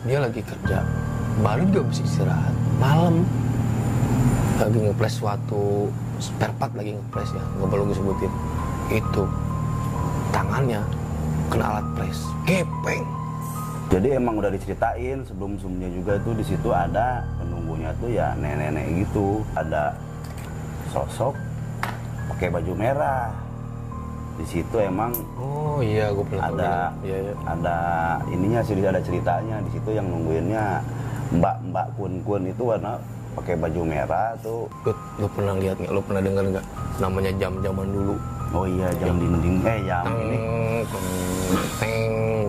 dia lagi kerja, baru juga bisa istirahat. Malam lagi ngepres suatu spare part, lagi ngepres ya, nggak perlu gue sebutin. Itu tangannya kena alat pres, gepeng. Jadi emang udah diceritain sebelum-sebelumnya juga itu di situ ada penunggunya tuh ya nenek-nenek gitu, ada sosok pakai baju merah. Di situ emang Oh iya, gue pernah ada iya. ada ininya sih, ada ceritanya di situ yang nungguinnya mbak kun itu warna pakai baju merah tuh. Lu pernah lihat nggak? Lu pernah dengar nggak? Namanya jam zaman dulu. Oh iya, jam dinding jam ini. Teng.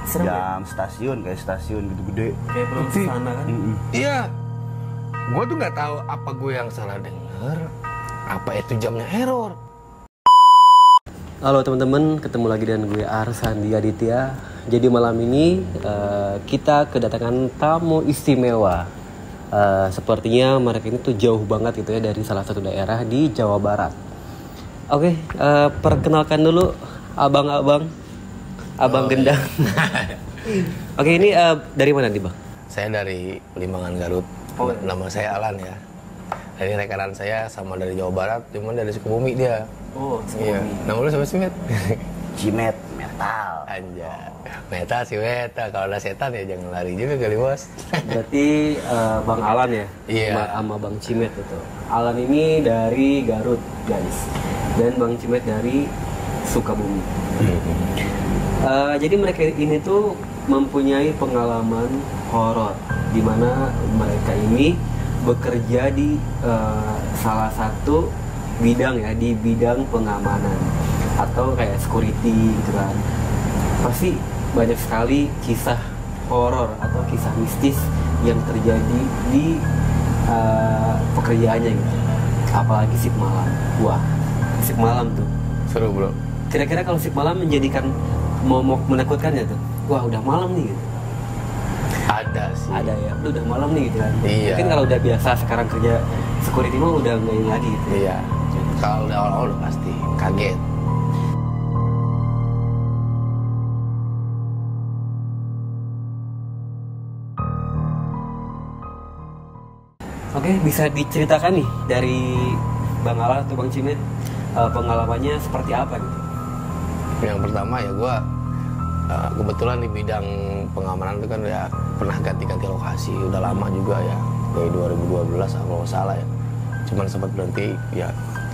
Jam stasiun, kayak stasiun gitu gede. Kayak belum sana kan? Iya. Gue tuh nggak tahu apa gue yang salah dengar, apa itu jamnya error. Halo teman-teman, ketemu lagi dengan gue Arsandi Aditya. Jadi malam ini kita kedatangan tamu istimewa. Sepertinya mereka ini tuh jauh banget gitu ya dari salah satu daerah di Jawa Barat. Oke, perkenalkan dulu abang gendang. Oke, ini dari mana nih bang? Saya dari Limbangan Garut. Oh. Nama saya Alan ya. Dari rekanan saya sama dari Jawa Barat, cuman dari Sukabumi dia. Oh, Iya. Nama lu siapa sih, Met? Cimet metal. Anjay. Meta sih Meta. Kalau ada setan ya jangan lari juga kali, Bos. Berarti Bang Alan ya? Iya. Sama Bang Cimet itu. Alan ini dari Garut, guys. Dan Bang Cimet dari Sukabumi. Jadi mereka ini tuh mempunyai pengalaman horor, di mana mereka ini bekerja di salah satu bidang ya, di bidang pengamanan atau kayak security gitu kan. Pasti banyak sekali kisah horor atau kisah mistis yang terjadi di pekerjaannya gitu. Apalagi shift malam. Wah, shift malam tuh Seru, Bro. kira-kira kalau shift malam menjadikan momok menakutkannya tuh. Wah, udah malam nih gitu. Ada sih. Ada ya, udah malam nih gitu kan. Iya. Mungkin kalau udah biasa sekarang kerja security mah udah nggak ini lagi gitu. Iya. Kalau udah awal-awal udah pasti kaget. Oke, bisa diceritakan nih dari Bang Alan atau Bang Cimet pengalamannya seperti apa gitu? Yang pertama ya gue kebetulan di bidang pengamanan itu kan ya pernah ganti-ganti lokasi, udah lama juga ya, dari 2012 kalau nggak salah ya. Cuman sempat berhenti ya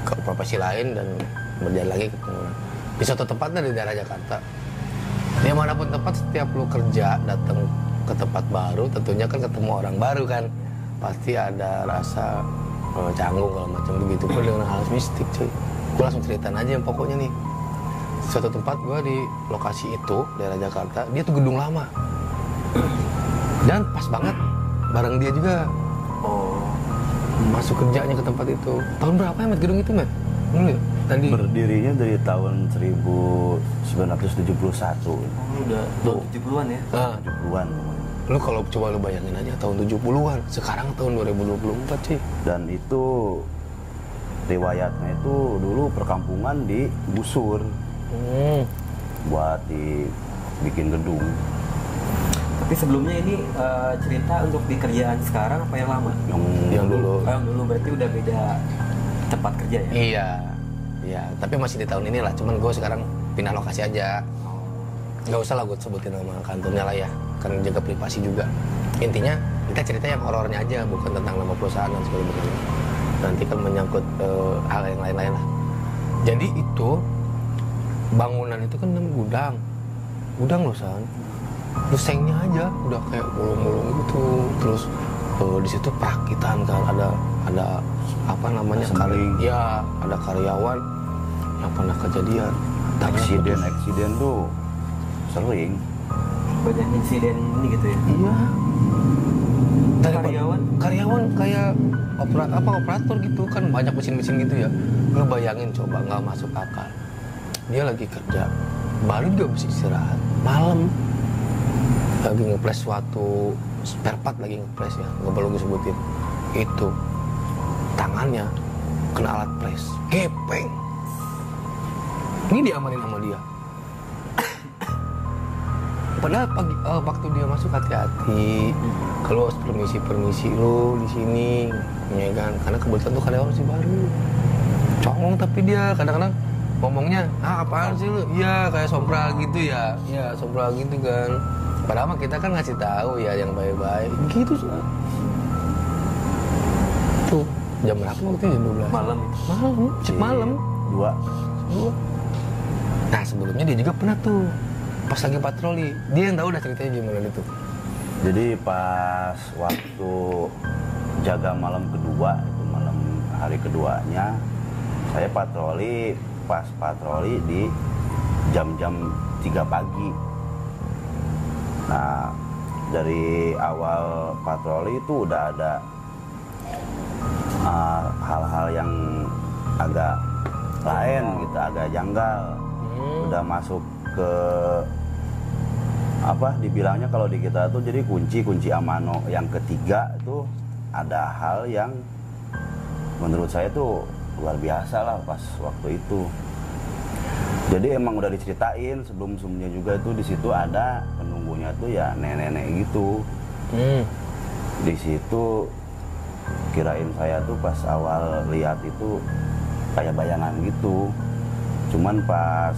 ke profesi lain dan berjalan lagi ke pengamanan di suatu tempatnya di daerah Jakarta. Ya manapun tempat, setiap lu kerja datang ke tempat baru tentunya kan ketemu orang baru kan, pasti ada rasa canggung kalau macam begitu pun dengan hal mistik cuy. Gue langsung ceritain aja yang pokoknya nih. Suatu tempat gue di lokasi itu daerah Jakarta, dia tuh gedung lama dan pas banget bareng dia juga. Oh, Masuk kerjanya ke tempat itu. Tahun berapa ya Met gedung itu, Met? Dulu ya? Tadi Berdirinya dari tahun 1971. udah 70-an ya? 70-an. lu kalau coba lu bayangin aja tahun 70-an, sekarang tahun 2024 sih. Dan itu riwayatnya itu dulu perkampungan digusur buat dibikin gedung. Tapi sebelumnya ini cerita untuk di kerjaan sekarang apa yang lama? Yang dulu. Oh, yang dulu berarti udah beda tempat kerja ya? Iya, tapi masih di tahun ini lah. Cuman gue sekarang pindah lokasi aja. Gak usah lah gue sebutin nama kantornya lah ya, kan jaga privasi juga. Intinya kita cerita yang horornya aja, bukan tentang nama perusahaan dan sebagainya. Nanti kan menyangkut hal yang lain-lain lah. Jadi itu bangunan itu kan gudang loh San. Terus sengnya aja udah kayak bolong-bolong gitu. Terus di situ perakitan kan, ada apa namanya, ya ada karyawan yang pernah kejadian. Eksiden tuh sering. Banyak insiden ini gitu ya? Iya. Dari Karyawan kayak operator gitu kan, banyak mesin-mesin gitu ya. Lu bayangin coba, nggak masuk akal. Dia lagi kerja, baru juga bisa istirahat. Malam lagi ngepres suatu spare part, lagi ngepres ya, nggak perlu gue sebutin. Itu tangannya kena alat pres, gepeng. Ini diamanin sama dia. padahal waktu dia masuk hati-hati. Kalau permisi lu di sini, ya kan? Karena kebetulan tuh karyawan masih baru. Congong tapi dia kadang-kadang ngomongnya, apaan sih lu? Iya kayak sompral gitu ya. Ya sompral gitu kan. Padahal mah kita kan ngasih tahu ya yang baik-baik. Gitu sih. Tuh, jam berapa waktu jam 12? Malam. Cek malam. 2. Nah sebelumnya dia juga pernah tuh pas lagi patroli. Dia yang tahu udah ceritanya gimana itu. Jadi pas waktu jaga malam kedua, itu malam hari keduanya, saya patroli, pas patroli di jam-jam 3 pagi. Nah, dari awal patroli itu udah ada hal-hal yang agak lain gitu, agak janggal. Udah masuk ke dibilangnya kalau di kita tuh jadi kunci amano yang ketiga tuh ada hal yang menurut saya tuh luar biasa lah pas waktu itu. Jadi emang udah diceritain sebelum-sebelumnya juga tuh di situ ada penunggunya tuh ya nenek-nenek gitu. Di situ kirain saya tuh pas awal lihat itu kayak bayangan gitu. Cuman pas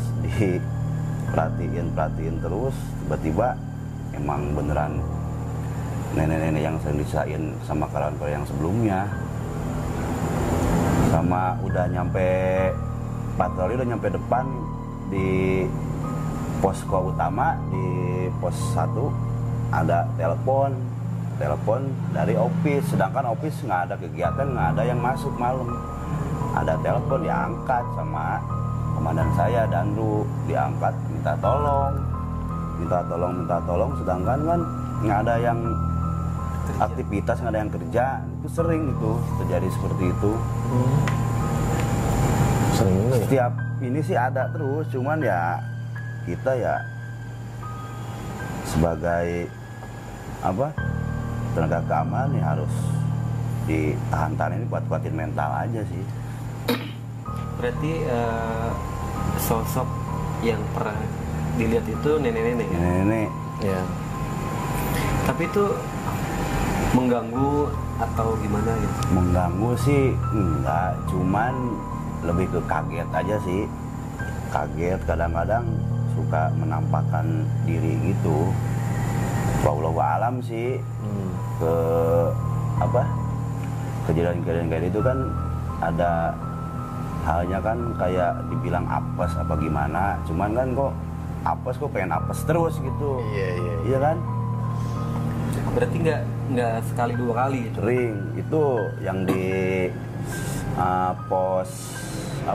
perhatiin terus tiba-tiba emang beneran nenek-nenek yang sering diceritain sama kawan-kawan yang sebelumnya. Sama udah nyampe patroli, udah nyampe depan di posko utama, di pos 1 ada telepon dari office, sedangkan office nggak ada kegiatan, nggak ada yang masuk malam. Ada telepon diangkat sama komandan saya, Danru, diangkat minta tolong, sedangkan kan nggak ada yang aktivitas, nggak ada yang kerja. Itu sering itu terjadi seperti itu. Sering juga ya? Setiap ini sih ada terus, cuman ya kita ya sebagai tenaga keamanan ya harus ditahan-tahan, ini kuat-kuatin mental aja sih. Berarti sosok yang pernah dilihat itu nenek-nenek ya? Nenek. Ya. Tapi itu mengganggu atau gimana gitu? Mengganggu sih enggak, cuman lebih ke kaget aja sih. Kaget, kadang-kadang suka menampakkan diri gitu. Wallahu alam sih. Ke kejadian-kejadian kayak itu kan ada halnya kan kayak dibilang apes apa gimana, cuman kan kok apes, kok pengen apes terus gitu. Iya kan? Berarti nggak sekali dua kali gitu? Sering. Itu yang di pos 3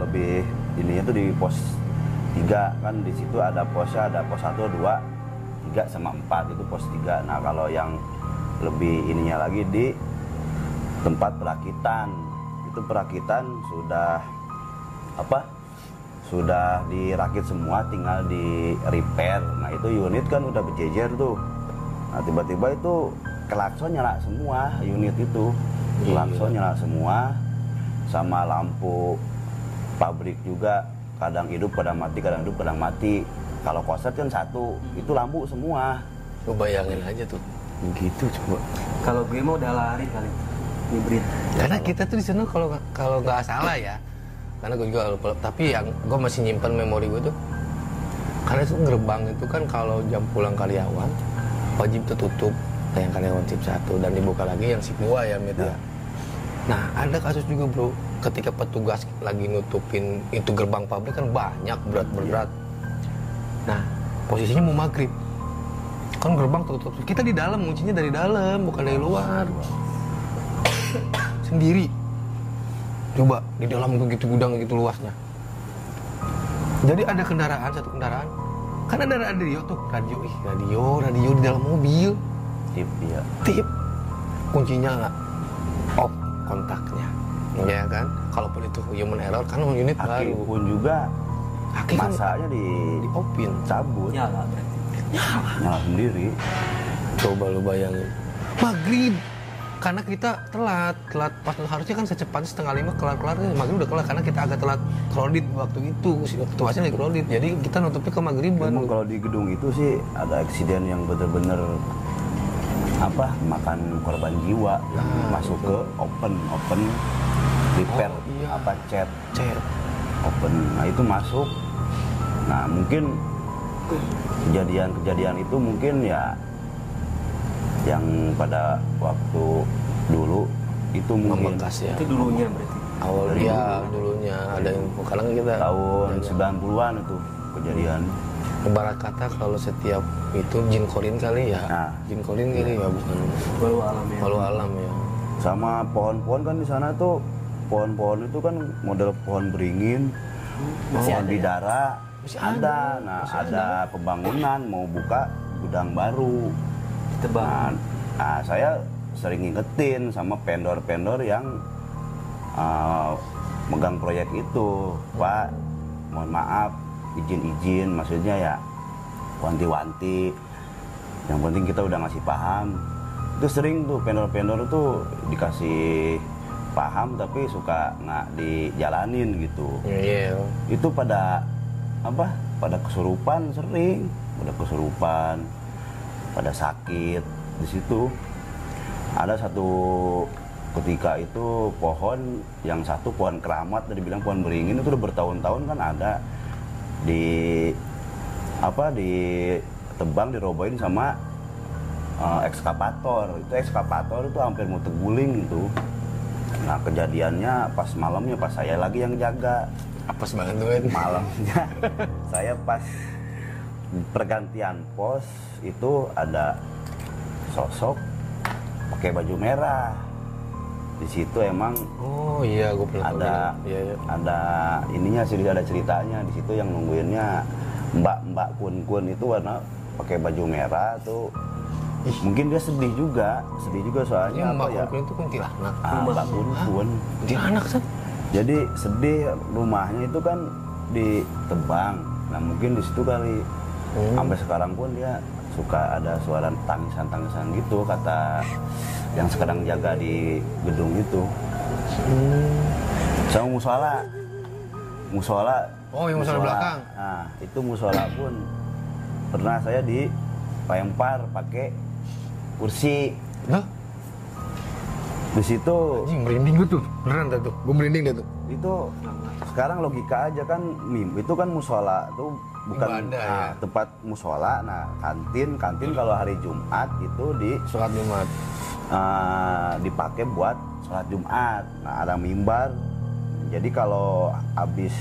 lebih ininya tuh di pos 3 kan, di situ ada posnya, ada pos 1, 2, 3 sama 4 itu pos 3. Nah kalau yang lebih ininya lagi di tempat perakitan, itu perakitan sudah dirakit semua, tinggal di repair. Nah itu unit kan udah berjejer tuh. Nah tiba-tiba itu klakson nyala semua, unit itu klakson nyala semua, sama lampu pabrik juga kadang hidup kadang mati. Kalau koset kan satu, itu lampu semua. Lu bayangin aja tuh. Gitu coba. Kalau gue mah udah lari kali, hibrid. Karena kita tuh di sana kalau nggak salah ya, karena gue juga lupa, tapi yang gue masih nyimpan memori gue tuh, karena itu gerbang itu kan kalau jam pulang karyawan wajib tertutup, yang karyawan shift 1 dan dibuka lagi yang shift 2 ya, Mit ya. Nah ada kasus juga bro, ketika petugas lagi nutupin itu gerbang pabrik kan banyak berat. Nah posisinya mau maghrib, kan gerbang tertutup, kita di dalam, kuncinya dari dalam bukan dari luar. Sendiri. Coba di dalam begitu gudang gitu luasnya. Jadi ada satu kendaraan. Kan ada radio tuh, radio di dalam mobil. Tip. Kuncinya nggak off kontaknya. Ya kan? Kalaupun itu human error kan unit Aki baru. pun juga Kan masanya di open, cabut. Nyala berarti. Nyala sendiri. Coba lu bayangin. Maghrib karena kita telat pas harusnya kan secepatnya 4:30 kelar maghrib udah kelar karena kita agak telat kredit waktu itu situasinya lagi kredit jadi kita nutupnya ke maghriban. Memang kalau di gedung itu sih ada eksiden yang bener-bener makan korban jiwa yang masuk ke open repair chat open. Nah itu masuk. Nah mungkin kejadian itu mungkin ya yang pada waktu dulu itu mungkin membekas ya. Itu dulunya berarti. Awalnya dulunya ada yang karena kita tahun 90-an itu kejadian. Ibarat kata kalau setiap itu jin korin kali ya. Nah. Jin korin kali ya bukan walau alam ya. Sama pohon-pohon kan di sana tuh pohon-pohon itu kan model pohon beringin, pohon bidara Masih ada. Nah, ada pembangunan mau buka gudang baru. Nah, saya sering ngingetin sama vendor-vendor yang megang proyek itu, Pak, mohon maaf, izin, maksudnya ya wanti-wanti. Yang penting kita udah ngasih paham. Itu sering tuh vendor-vendor tuh dikasih paham tapi suka nggak dijalanin gitu. Iya. Itu pada kesurupan sering, pada sakit di situ. Ada satu ketika itu pohon yang satu pohon keramat tadi bilang pohon beringin itu udah bertahun-tahun kan ada ditebang dirobohin sama ekskavator. Itu ekskavator itu hampir mau terguling itu. Nah kejadiannya pas malamnya pas saya lagi yang jaga. Apes banget tuh kan. Malamnya saya pas pergantian pos itu ada sosok pakai baju merah. Di situ emang iya gue pernah ada ininya sih, ada ceritanya di situ yang nungguinnya mbak kun itu warna pakai baju merah tuh. Mungkin dia sedih juga soalnya mbak kun itu kuntilanak. Mbak kun kuntilanak kan. Jadi sedih, rumahnya itu kan ditebang. Nah mungkin di situ kali sampai sekarang pun dia suka ada suara tangisan gitu kata yang sekarang jaga di gedung itu. Sama musola. Oh yang musola belakang. Nah itu musola pun pernah saya dilempar pakai kursi. Nah? Di situ Anjing merinding gue tuh, beneran dah tuh, gue merinding dah tuh. Itu sekarang logika aja kan, itu kan musola tuh bukan ibadah, ya. Tempat musola. Nah kantin kalau hari Jumat itu di sholat Jumat dipakai buat sholat Jumat. Nah ada mimbar, jadi kalau habis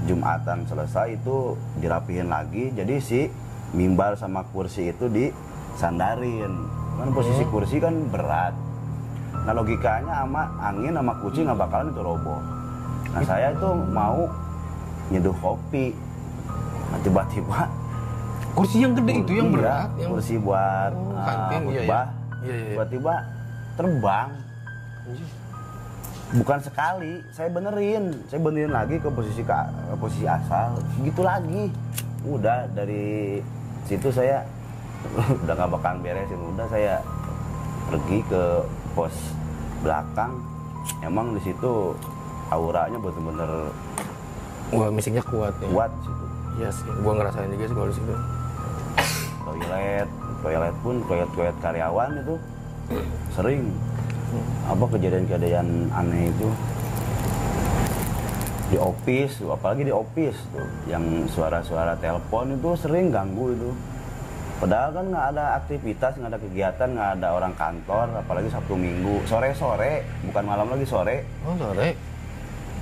Jumatan selesai itu dirapihin lagi, jadi si mimbar sama kursi itu disandarin. Kan posisi kursi kan berat. Nah logikanya sama angin sama kucing nggak bakalan itu roboh. Nah saya itu mau nyeduh kopi. Nah tiba-tiba kursi yang gede itu yang berat, yang kursi buat kantin, khutbah. Iya. Tiba-tiba terbang. Bukan sekali, saya benerin lagi ke posisi asal, gitu lagi. Udah dari situ saya udah nggak bakalan beresin, udah saya pergi ke pos belakang. Emang di situ auranya bener-bener wah misiknya kuat ya. Kuat di situ. Iya sih, gua ngerasain juga sih kalau di situ. Toilet pun toilet karyawan itu sering kejadian aneh itu di office, apalagi di office tuh yang suara-suara telepon itu sering ganggu itu. Padahal kan nggak ada aktivitas, nggak ada kegiatan, nggak ada orang kantor, apalagi Sabtu Minggu, sore, bukan malam lagi, sore. Oh sore?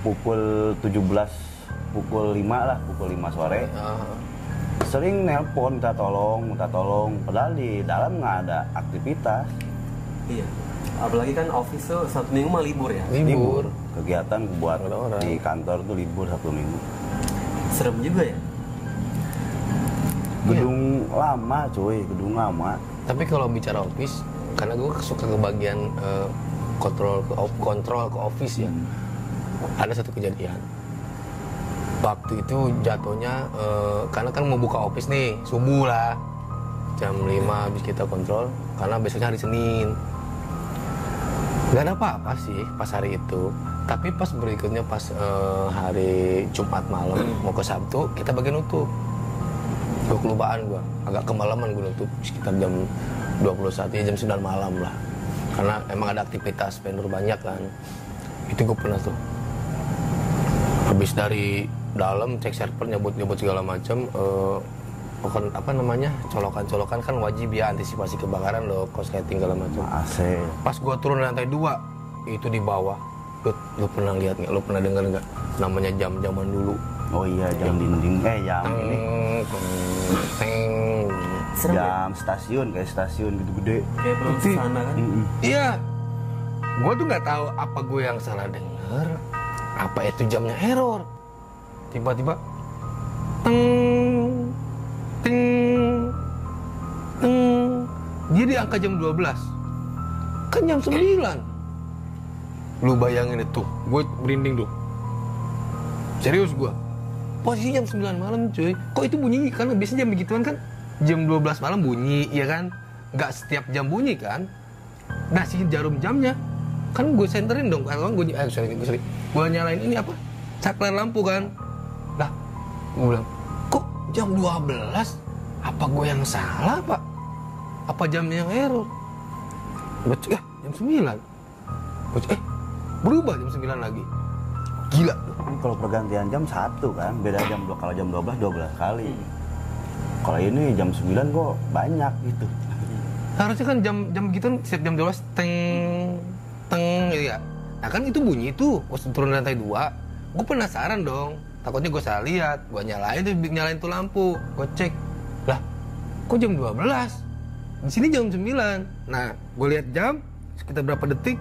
Pukul 17, pukul 5 sore. Sering nelpon minta tolong, padahal di dalam nggak ada aktivitas. Iya, apalagi kan office tuh Sabtu Minggu mah libur ya? Libur. Kegiatan buat di kantor tuh libur Sabtu Minggu. Serem juga ya? Gedung lama cuy, gedung lama. Tapi kalau bicara office, karena gue suka ke bagian kontrol ke office ya. Ada satu kejadian. Waktu itu jatuhnya, karena kan mau buka office nih, subuh lah. Jam 5 habis kita kontrol, karena besoknya hari Senin. Nggak ada apa-apa sih pas hari itu. Tapi pas berikutnya pas hari Jumat malam mau ke Sabtu kita bagian nutup. Gue kelupaan gue, agak kemalaman gue nutup sekitar jam 21 ya jam 9 malam lah. Karena emang ada aktivitas vendor banyak kan. Itu gue pernah tuh. Habis dari dalam cek server nyebut segala macam. Apa namanya colokan kan wajib ya antisipasi kebakaran loh, korsleting segala macam. AC. Pas gua turun lantai 2 itu di bawah, lu pernah lihat nggak? Lu pernah dengar nggak? Namanya jam zaman dulu. Oh iya, jam dinding. Jam ini. Teng. Jam stasiun, kayak stasiun gitu-gede. Kayak perlu sana kan. Iya. Gua tuh nggak tahu apa gue yang salah dengar, apa itu jamnya error. Tiba-tiba teng ting ting, dia di angka jam 12 kan jam 9. Lu bayangin itu, gue merinding tuh, serius gue. Posisi jam 9 malam cuy, kok itu bunyi? Karena biasanya jam begituan kan jam 12 malam bunyi, ya kan? Gak setiap jam bunyi kan. Nah si jarum jamnya kan gue senterin dong, kalau gue nyalain ini apa, saklar lampu kan. Lah gue bilang, kok jam 12? Apa gue yang salah pak? Apa jamnya yang error? Gue cek, jam 9. Gue cek, berubah jam 9 lagi. Gila. Ini kalau pergantian jam 1 kan, beda jam 2. Kalau jam 12 kali. Kalau ini jam 9 kok banyak gitu. Harusnya kan jam gitu setiap jam 12 teng gitu ya. Nah kan itu bunyi tuh, pas turun lantai 2. Gue penasaran dong. Takutnya gue salah lihat, gue nyalain tuh lampu, gue cek, lah, kok jam 12? Di sini jam 9. Nah, gue lihat jam, sekitar berapa detik,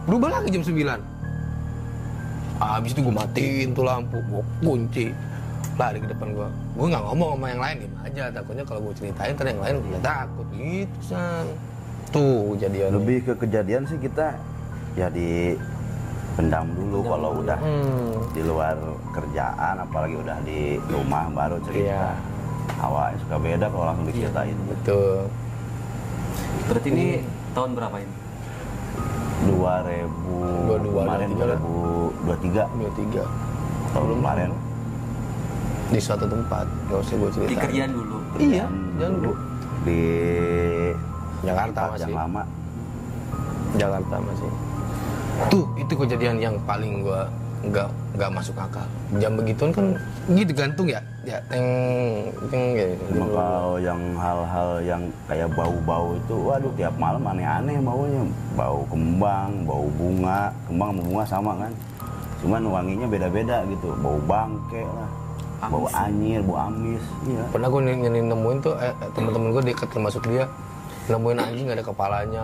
berubah lagi jam 9. Habis itu gue matiin tuh lampu, gue kunci, lari ke depan gue. Gue nggak ngomong sama yang lain, diem aja. Takutnya kalau gue ceritain, ntar yang lain udah takut gitu san. Tuh kejadian. Lebih ke kejadian sih kita ya di pendam dulu kalau udah di luar kerjaan, apalagi udah di rumah baru cerita. Awalnya suka beda kalau langsung diceritain. Betul. Berarti ini tahun berapa ini? 2022 kemarin 2023 tahun kemarin di suatu tempat, gak usah gue cerita. Di kerjaan dulu. Iya, jangan dulu. Di Jakarta tempat masih. yang lama. Jakarta masih. Tuh, itu kejadian yang paling gua nggak masuk akal. Jam begituan kan gitu gantung ya teng gitu. Cuma kalau yang hal-hal yang kayak bau-bau itu, waduh tiap malam aneh-aneh baunya. Bau kembang, bau bunga, kembang sama bunga sama kan. Cuman wanginya beda-beda gitu, bau bangke lah, bau anyir, bau amis. Iya. Pernah gue nemuin tuh teman-teman gue dekat termasuk dia nemuin anjing gak ada kepalanya.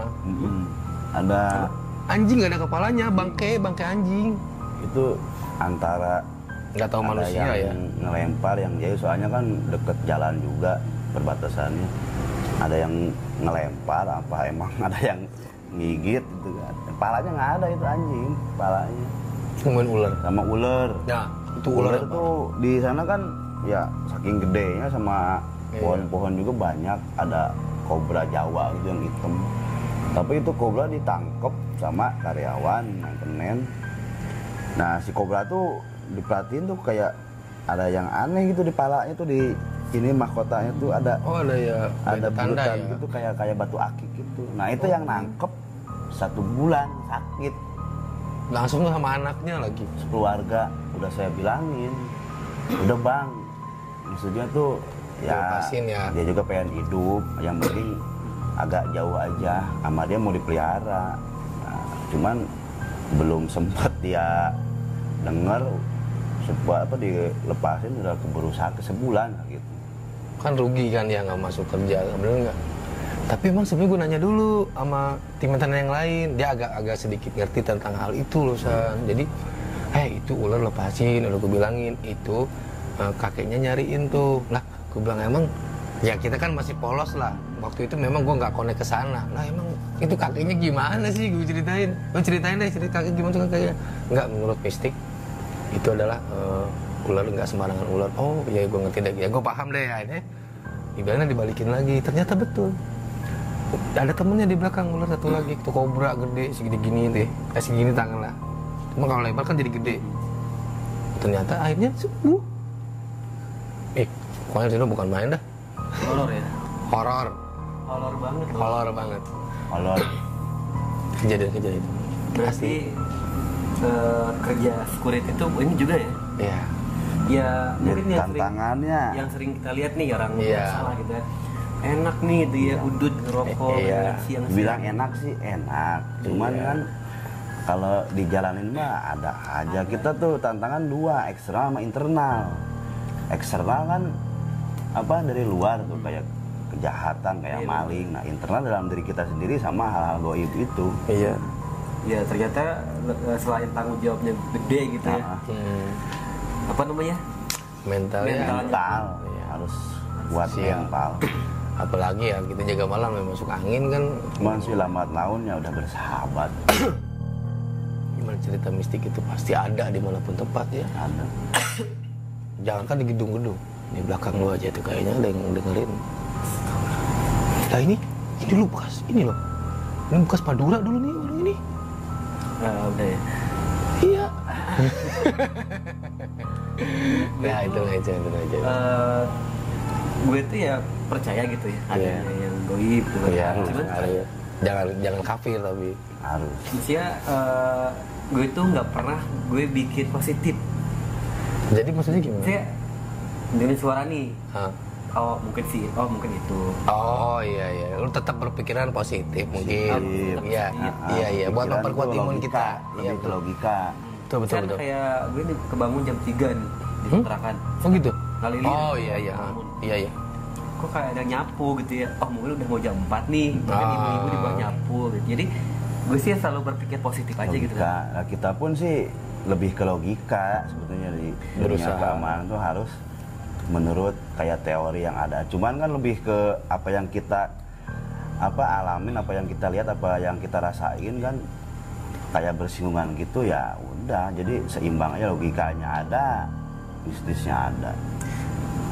Ada anjing gak ada kepalanya, bangke anjing. Itu antara nggak tahu manusia yang ya. Ngelempar yang jauh soalnya kan deket jalan juga perbatasannya. Ada yang ngelempar apa emang ada yang ngigit gitu kan. Kepalanya nggak ada itu anjing, kepalanya. Nemuin ular. Sama ular. Ya, itu ular tuh di sana kan ya saking gedenya sama pohon-pohon juga banyak. Ada kobra Jawa gitu yang hitam. Tapi itu kobra ditangkep sama karyawan yang kenen. Nah si kobra tuh diperhatiin tuh kayak ada yang aneh gitu di palanya tuh, di ini mahkotanya tuh ada. Oh ada ya. Ada tanda bulutan ya. gitu kayak batu akik gitu. Nah itu yang nangkep 1 bulan sakit. Langsung sama anaknya lagi. Sekeluarga udah saya bilangin, udah bang, maksudnya tuh ya, Lepasin ya. Dia juga pengen hidup, yang penting agak jauh aja. Sama dia mau dipelihara. Nah, cuman belum sempat dia dengar apa dilepasin udah keburu sakit sebulan gitu. Kan rugi kan ya nggak masuk kerja, bener nggak? Tapi emang sebenarnya gue nanya dulu sama tim-tim yang lain, dia agak sedikit ngerti tentang hal itu loh San. Jadi, itu ular lepasin, udah gue bilangin itu kakeknya nyariin tuh. Lah, gue bilang emang ya kita kan masih polos lah. Waktu itu memang gue nggak connect ke sana. Lah emang itu kakeknya gimana sih? Gue ceritain. Gue ceritain deh cerita kakek gimana tuh kakeknya. Nggak, menurut mistik itu adalah ular nggak sembarangan ular. Oh ya gue ngerti deh. Ya gue paham deh ya ini. Ibaratnya dibalikin lagi. Ternyata betul. ada temennya di belakang ular satu lagi, itu kobra gede segini-gini deh, segini tangan lah. Cuma kalau lebar kan jadi gede. Ternyata akhirnya sembuh. Pokoknya itu bukan main dah. Horor ya? Horor Horor banget loh. Horor banget Kalau kejadian-kejadian itu. Berarti kerja security itu ini juga ya? Iya. Ya mungkin yang sering, tantangannya yang sering kita lihat nih orang Iya. salah gitu ya. Enak nih gitu ya, udut ngerokok Iya. siang-siang. bilang enak sih enak, cuman Iya. kan kalau dijalanin mah ada aja. Kita tuh tantangan dua, eksternal sama internal. Eksternal kan apa dari luar tuh kayak kejahatan, kayak Iya. maling. Nah internal dalam diri kita sendiri sama hal-hal goib itu. Iya. Ya ternyata selain tanggung jawabnya gede gitu ya. Nah, Apa namanya? Mentalnya. mental Iya. harus kuat Siap. mental. Apalagi ya kita jaga malam yang masuk angin kan. Cuman sih lambat launnya udah bersahabat. Gimana cerita mistik itu pasti ada dimanapun tempat ya. Ada. Jangan kan di gedung-gedung, di belakang lu aja tuh kayaknya ada yang dengerin. Nah ini lu bekas ini loh. Ini bekas Madura dulu nih orang ini. Udah ya. Iya. Nah itu aja. Gue tuh ya percaya gitu ya, Iya. adanya yang goib gitu. Iya, Cuman jangan kafir tapi. Harus. maksudnya gue tuh nggak pernah gue bikin positif. Jadi maksudnya gimana? Saya dengan suara nih, Hah? oh mungkin sih, oh mungkin itu. Oh iya. Lu tetap berpikiran positif mungkin. Positif. Iya. Iya. Buat Pikiran memperkuat tuh imun logika, kita. Iya lebih ke logika. Betul. Misalnya kayak gue nih kebangun jam 3 nih di kontrakan. Oh gitu. Kali Oh iya. Bangun. Iya. Kok kayak ada nyapu gitu ya, oh mungkin udah mau jam 4 nih, mungkin Ah. ibu-ibu di bawah nyapu gitu. Jadi gue sih selalu berpikir positif aja gitu Logika. kan. Nah, kita pun sih lebih ke logika sebetulnya di dunia Berusaha. keamanan tuh harus menurut kayak teori yang ada. Cuman kan lebih ke apa yang kita alamin, apa yang kita lihat, apa yang kita rasain kan kayak bersinggungan gitu ya udah. Jadi seimbang aja, logikanya ada, bisnisnya ada.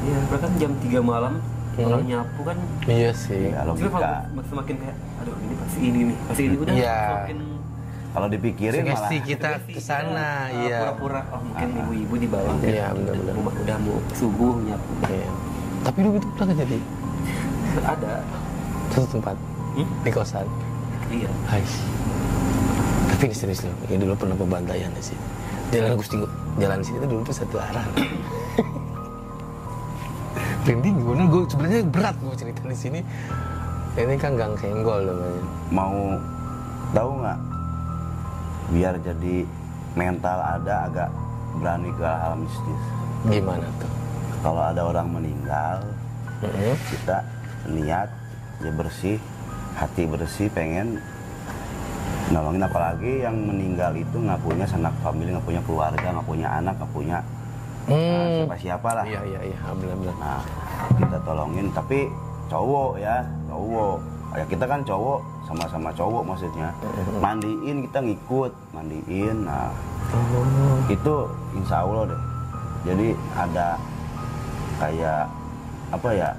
Iya, berarti kan jam 3 malam orang nyapu kan. Iya sih. Ya, Cuma logika. kalau semakin kayak, aduh ini pasti ini nih, pasti ini udah Iya. semakin Kalau dipikirin malah Sugesti kita ke sana, iya. pura-pura, oh mungkin ibu-ibu di bawah Iya, benar-benar. udah mau subuh nyapu. Iya. Tapi lu itu pernah nggak jadi Ada. satu tempat di kosan? Iya. Hai. Tapi ini serius loh. Ini dulu pernah pembantaian di sini. Jalan sini tuh dulu tuh satu arah. Merinding gue sebenarnya berat gue cerita di sini. Ini kan Gang Senggol namanya. mau tahu nggak biar jadi mental ada agak berani ke hal mistis. Gimana tuh? Kalau ada orang meninggal kita niat ya bersih, hati bersih, pengen nolongin. Apalagi yang meninggal itu nggak punya sanak famili, nggak punya keluarga, nggak punya anak, nggak punya siapa-siapa lah. Iya, benar-benar. Nah kita tolongin, tapi cowok ya, cowok ya, kita kan cowok, sama-sama cowok maksudnya. Mandiin, kita ngikut mandiin. Nah itu insya Allah deh. Jadi ada kayak apa ya,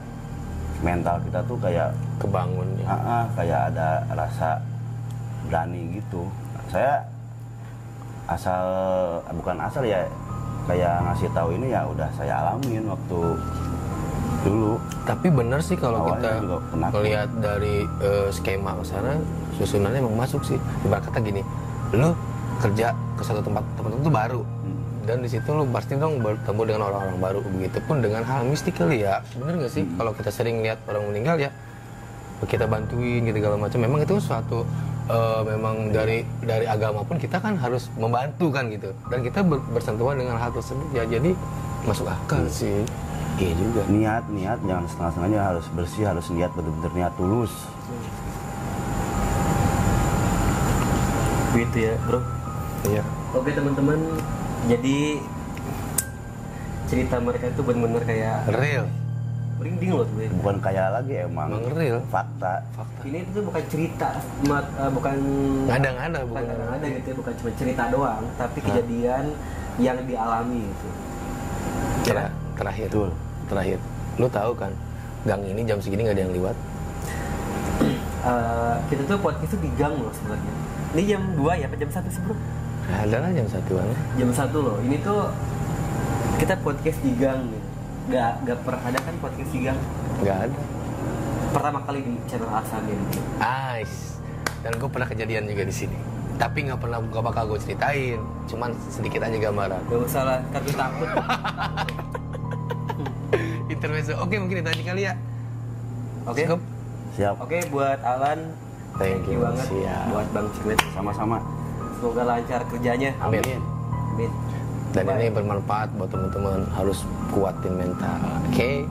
mental kita tuh kayak Kebangun ya. kayak ada rasa berani gitu. Saya bukan asal ya, kayak ngasih tahu ini ya udah saya alamin waktu dulu. Tapi benar sih kalau Awalnya kita juga penakut. melihat dari skema ke sana, susunannya emang masuk sih. Ibarat kata gini, lu kerja ke satu tempat itu baru, dan di situ lu pasti dong bertemu dengan orang-orang baru. Begitupun dengan hal mistik kali ya, bener nggak sih? Kalau kita sering lihat orang meninggal ya, kita bantuin gitu segala macam. Memang itu suatu memang dari agama pun kita kan harus membantu kan gitu. Dan kita bersentuhan dengan hal tersebut ya, jadi masuk akal sih. Iya juga. Niat jangan setengah-setengahnya, harus bersih, harus niat benar-benar niat tulus. Gitu ya bro. Iya. Oke teman-teman, jadi cerita mereka itu benar-benar kayak Real. merinding loh gue. Bukan kayak lagi, emang real. fakta. Ini tuh bukan cerita, bukan Ngada-ngada bukan. ada gitu ya, bukan cuma cerita doang, tapi kejadian yang dialami gitu. Terakhir. Lu tahu kan, gang ini jam segini nggak ada yang lewat. kita tuh podcast tuh di gang loh sebenarnya. Ini jam 2 ya, apa jam 1 sih bro? Ada lah jam 1-an. Jam 1 loh. Ini tuh kita podcast di gang gitu. Gak pernah ada kan podcast di gang? Nggak ada. Pertama kali di channel Arsan gitu. Ais. Dan gue pernah kejadian juga di sini. Tapi nggak bakal gue ceritain. Cuman sedikit aja gambaran. Gak usah lah, kartu takut. Intermezzo. Oke, mungkin itu aja kali ya. Oke. Cukup? Siap. Oke, buat Alan, Thank you, banget. siap. Buat Bang Ciklet, Sama-sama. semoga lancar kerjanya. Amin. Amin. Dan Bye. ini bermanfaat buat teman-teman, harus kuatin mental. Oke.